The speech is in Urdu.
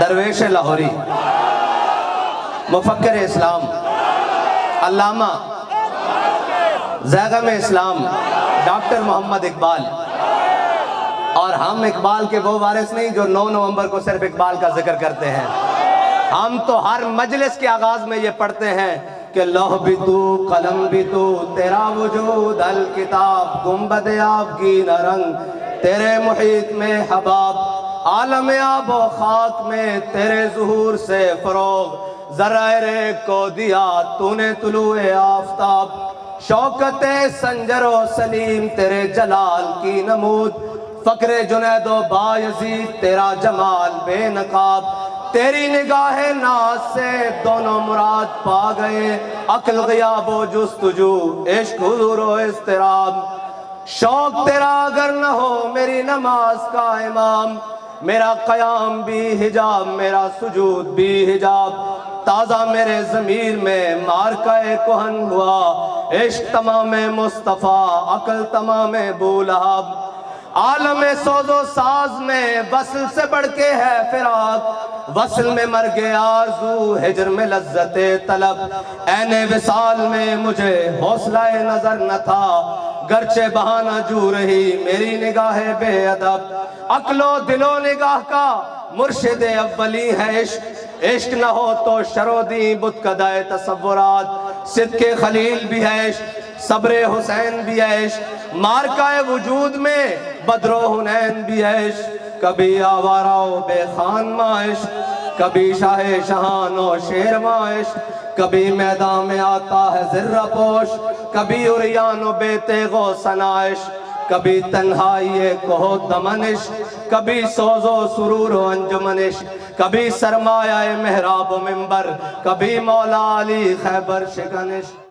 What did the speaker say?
درویش لاہوری، مفکر اسلام، علامہ زیغم اسلام ڈاکٹر محمد اقبال۔ اور ہم اقبال کے وہ وارث نہیں جو 9 نومبر کو صرف اقبال کا ذکر کرتے ہیں، ہم تو ہر مجلس کے آغاز میں یہ پڑھتے ہیں کہ لوح بھی تو قلم بھی تو تیرا وجود الکتاب، گنبد آبگین رنگ تیرے محیط میں حباب، عالم آب و خاک میں تیرے ظہور سے فروغ، ذرائع ریگ کو دیا تو نے طلوع آفتاب، شوکت سنجر و سلیم تیرے جلال کی نمود، فقر جنید و بایزید تیرا جمال بے نقاب، تیری نگاہ ناز سے دونوں مراد پا گئے، عقل غیاب و جستجو، عشق حضور و اضطراب، شوق تیرا اگر نہ ہو میری نماز کا امام، میرا قیام بھی حجاب میرا سجود بھی حجاب، تازہ میرے ضمیر میں مارکہ کہن ہوا، عشق تمام مصطفیٰ عقل تمام بولہب، عالم سوز و ساز میں وصل سے بڑھ کے ہے فراق، وصل میں مر گیا آرزو ہجر میں لذت طلب، عین وصال میں مجھے حوصلہ نظر نہ تھا، گرچہ بہانہ جو رہی میری نگاہ بے ادب، عقل و دل و نگاہ کا مرشد اولی ہے عشق، عشق نہ ہو تو شرودی بت کدائے تصورات، صدق خلیل بھی ہے عشق، صبر حسین بھی ہے عشق، مارکہ وجود میں بدر و حنین بھی ہے عشق، کبھی آوارہ و بے خان ماں عشق، کبھی شاہ شہان و شیر ماں عشق، کبھی میدان میں آتا ہے زرہ پوش، کبھی عریان و بے تیغ و ثنا عشق، کبھی تنہائی کوہ دمن عشق، کبھی سوز و سرور و انجمن عشق، کبھی سرمایہ محراب و منبر، کبھی مولا علی خیبر شکن عشق۔